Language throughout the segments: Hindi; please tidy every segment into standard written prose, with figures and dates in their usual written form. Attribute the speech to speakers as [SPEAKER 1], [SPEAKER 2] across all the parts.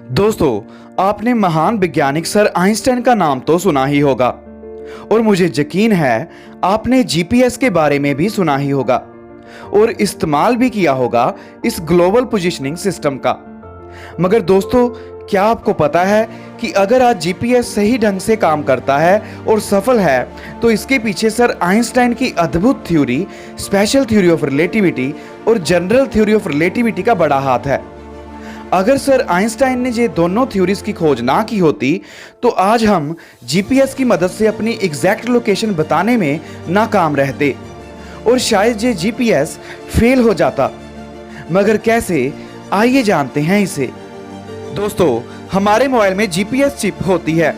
[SPEAKER 1] दोस्तों, आपने महान वैज्ञानिक सर आइंस्टाइन का नाम तो सुना ही होगा और मुझे यकीन है आपने जीपीएस के बारे में भी सुना ही होगा और इस्तेमाल भी किया होगा इस ग्लोबल पोजीशनिंग सिस्टम का। मगर दोस्तों, क्या आपको पता है कि अगर आज जीपीएस सही ढंग से काम करता है और सफल है तो इसके पीछे सर आइंस्टाइन की अद्भुत theory, special theory of relativity और जनरल थ्योरी ऑफ रिलेटिविटी का बड़ा हाथ है। अगर सर आइंस्टाइन ने ये दोनों थ्योरीज की खोज ना की होती तो आज हम जीपीएस की मदद से अपनी एग्जैक्ट लोकेशन बताने में नाकाम रहते और शायद ये जीपीएस फेल हो जाता। मगर कैसे, आइए जानते हैं इसे। दोस्तों, हमारे मोबाइल में जीपीएस चिप होती है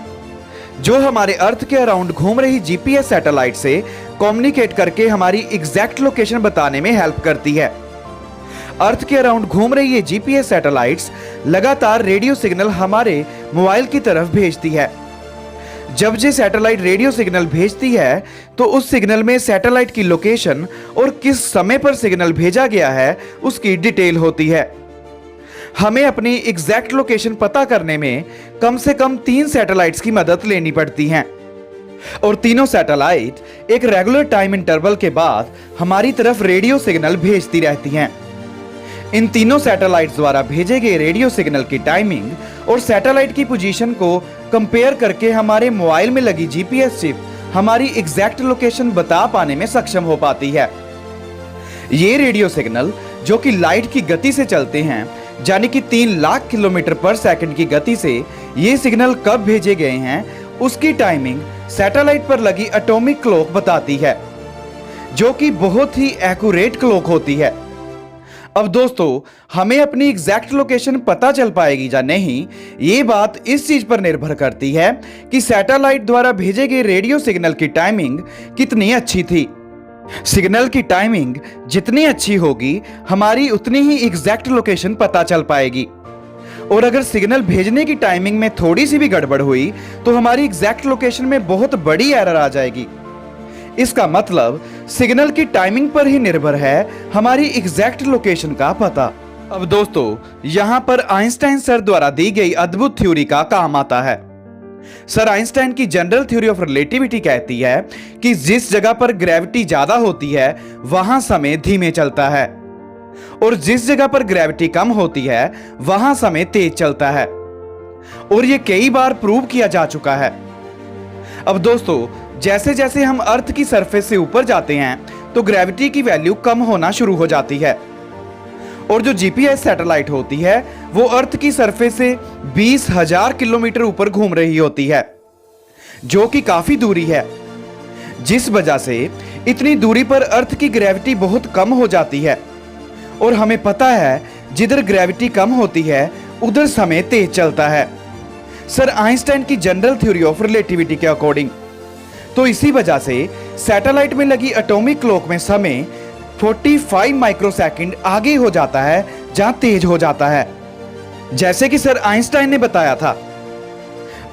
[SPEAKER 1] जो हमारे अर्थ के अराउंड घूम रही जीपीएस सैटेलाइट से कम्युनिकेट करके हमारी एग्जैक्ट लोकेशन बताने में हेल्प करती है। अर्थ के अराउंड घूम रही ये जीपीएस सैटेलाइट्स लगातार रेडियो सिग्नल हमारे मोबाइल की तरफ भेजती है। जब ये सैटेलाइट रेडियो सिग्नल भेजती है तो उस सिग्नल में सैटेलाइट की लोकेशन और किस समय पर सिग्नल भेजा गया है उसकी डिटेल होती है। हमें अपनी एग्जैक्ट लोकेशन पता करने में कम से कम 3 सैटेलाइट्स की मदद लेनी पड़ती है और तीनों सैटेलाइट एक रेगुलर टाइम इंटरवल के बाद हमारी तरफ रेडियो सिग्नल भेजती रहती हैं। इन तीनों सैटेलाइट्स द्वारा भेजे गए रेडियो सिग्नल की टाइमिंग और सैटेलाइट की पोजीशन को कंपेयर करके हमारे मोबाइल में लगी जीपीएस चिप हमारी एग्जैक्ट लोकेशन बता पाने में सक्षम हो पाती है। ये रेडियो सिग्नल जो कि लाइट की गति से चलते हैं, यानी कि 3 लाख किलोमीटर पर सेकंड की गति से ये सिग्नल कब भेजे गए हैं उसकी टाइमिंग सैटेलाइट पर लगी एटॉमिक क्लॉक बताती है, जो कि बहुत ही एक्यूरेट क्लॉक होती है। अब दोस्तों, हमें अपनी एग्जैक्ट लोकेशन पता चल पाएगी या नहीं, ये बात इस चीज पर निर्भर करती है कि सैटेलाइट द्वारा भेजे गए रेडियो सिग्नल की टाइमिंग कितनी अच्छी थी। सिग्नल की टाइमिंग जितनी अच्छी होगी हमारी उतनी ही एग्जैक्ट लोकेशन पता चल पाएगी और अगर सिग्नल भेजने की टाइमिंग में थोड़ी सी भी गड़बड़ हुई तो हमारी एग्जैक्ट लोकेशन में बहुत बड़ी एरर आ जाएगी। इसका मतलब सिग्नल की टाइमिंग पर ही निर्भर है हमारी एग्जैक्ट लोकेशन का पता। अब दोस्तों, यहां पर आइंस्टाइन सर द्वारा दी गई अद्भुत थ्योरी का काम आता है। सर आइंस्टाइन की जनरल थ्योरी ऑफ रिलेटिविटी कहती है कि जिस जगह पर ग्रेविटी ज्यादा होती है वहां समय धीमे चलता है और जिस जगह पर ग्रेविटी कम होती है वहां समय तेज चलता है और यह कई बार प्रूव किया जा चुका है। अब दोस्तों, जैसे जैसे हम अर्थ की सरफेस से ऊपर जाते हैं तो ग्रेविटी की वैल्यू कम होना शुरू हो जाती है और जो जीपीएस सैटेलाइट होती है वो अर्थ की सरफेस से 20,000 किलोमीटर ऊपर घूम रही होती है, जो कि काफी दूरी है, जिस वजह से इतनी दूरी पर अर्थ की ग्रेविटी बहुत कम हो जाती है और हमें पता है जिधर ग्रेविटी कम होती है उधर समय तेज चलता है सर आइंस्टाइन की जनरल थ्योरी ऑफ रिलेटिविटी के अकॉर्डिंग। तो इसी वजह से सैटेलाइट में लगी एटॉमिक क्लॉक में समय 45 माइक्रोसेकंड आगे हो जाता है जहां तेज हो जाता है, जैसे कि सर आइंस्टाइन ने बताया था।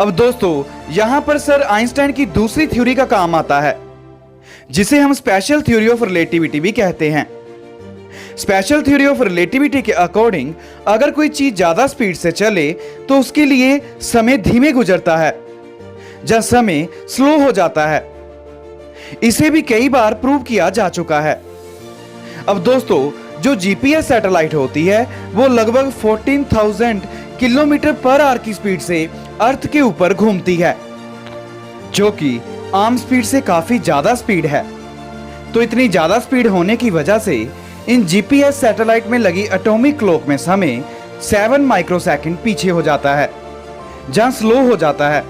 [SPEAKER 1] अब दोस्तों, यहां पर सर आइंस्टाइन की दूसरी थ्योरी का काम आता है जिसे हम स्पेशल थ्योरी ऑफ रिलेटिविटी भी कहते हैं। स्पेशल थ्योरी ऑफ रिलेटिविटी के अकॉर्डिंग अगर कोई चीज ज्यादा स्पीड से चले तो उसके लिए समय धीमे गुजरता है जहां समय स्लो हो जाता है। इसे भी कई बार प्रूव किया जा चुका है। अब दोस्तों, जो जीपीएस सैटेलाइट होती है वो लगभग 14,000 किलोमीटर पर आवर की स्पीड से अर्थ के ऊपर घूमती है, जो कि आम स्पीड से काफी ज्यादा स्पीड है। तो इतनी ज्यादा स्पीड होने की वजह से इन जीपीएस सैटेलाइट में लगी एटॉमिक क्लॉक में समय 7 माइक्रोसेकंड पीछे हो जाता है जहां स्लो हो जाता है।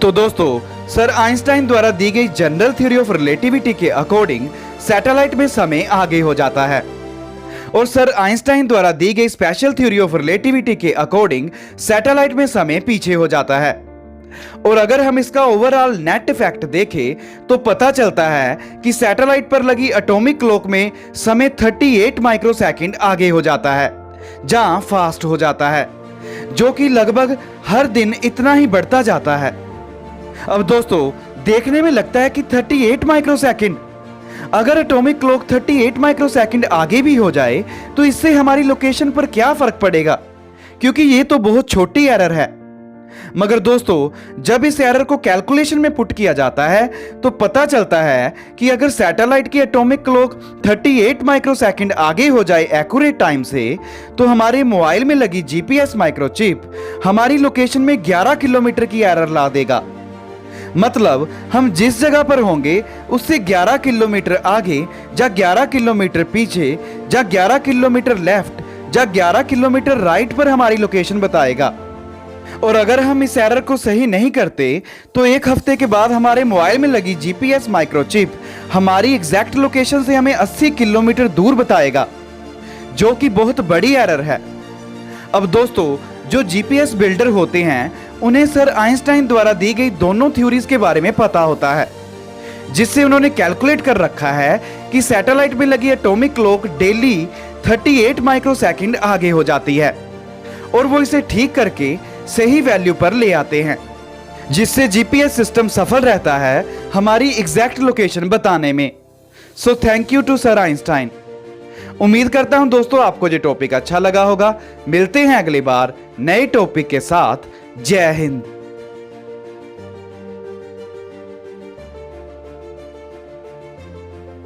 [SPEAKER 1] तो दोस्तों, सर आइंस्टाइन द्वारा दी गई जनरल थ्योरी ऑफ रिलेटिविटी के अकॉर्डिंग सैटेलाइट में समय आगे हो जाता है और सर आइंस्टाइन द्वारा दी गई स्पेशल थ्योरी ऑफ रिलेटिविटी के अकॉर्डिंग सैटेलाइट में समय पीछे हो जाता है। और अगर हम इसका ओवरऑल नेट इफेक्ट देखें तो पता चलता है कि सैटेलाइट पर लगी एटॉमिक क्लॉक में समय 38 माइक्रोसेकंड आगे हो जाता है जहां फास्ट हो जाता है, जो कि लगभग हर दिन इतना ही बढ़ता जाता है। अब दोस्तों, देखने में लगता है कि 38 माइक्रोसेकंड, अगर एटॉमिक क्लॉक 38 माइक्रोसेकंड आगे भी हो जाए तो इससे हमारी लोकेशन पर क्या फर्क पड़ेगा, क्योंकि ये तो बहुत छोटी एरर है। मगर दोस्तों, जब इस एरर को कैलकुलेशन में पुट किया जाता है तो पता चलता है कि अगर सैटेलाइट की एटॉमिक क्लॉक 38 माइक्रोसेकंड आगे हो जाए एक्यूरेट टाइम से, तो हमारे मोबाइल में लगी जीपीएस माइक्रोचिप हमारी लोकेशन में 11 किलोमीटर की एरर ला देगा। मतलब हम जिस जगह पर होंगे उससे 11 किलोमीटर आगे या 11 किलोमीटर पीछे या 11 किलोमीटर लेफ्ट या 11 किलोमीटर राइट पर हमारी लोकेशन बताएगा। और अगर हम इस एरर को सही नहीं करते तो एक हफ्ते के बाद हमारे मोबाइल में लगी जीपीएस माइक्रोचिप हमारी एग्जैक्ट लोकेशन से हमें 80 किलोमीटर दूर बताएगा, जो कि बहुत बड़ी एरर है। अब दोस्तों, जो जीपीएस बिल्डर होते हैं उन्हें सर आइंस्टाइन द्वारा दी गई दोनों थ्योरीज के बारे में पता होता है, जिससे उन्होंने कैलकुलेट कर रखा है कि सैटेलाइट में लगी एटॉमिक क्लॉक डेली 38 माइक्रोसेकंड आगे हो जाती है और वो इसे ठीक करके सही वैल्यू पर ले आते हैं, जिससे जीपीएस सिस्टम सफल रहता है हमारी एग्जैक्ट लोकेशन बताने में। So thank you to sir Einstein. उम्मीद करता हूं दोस्तों आपको ये टॉपिक अच्छा लगा होगा। मिलते हैं अगली बार नए टॉपिक के साथ। जय हिंद।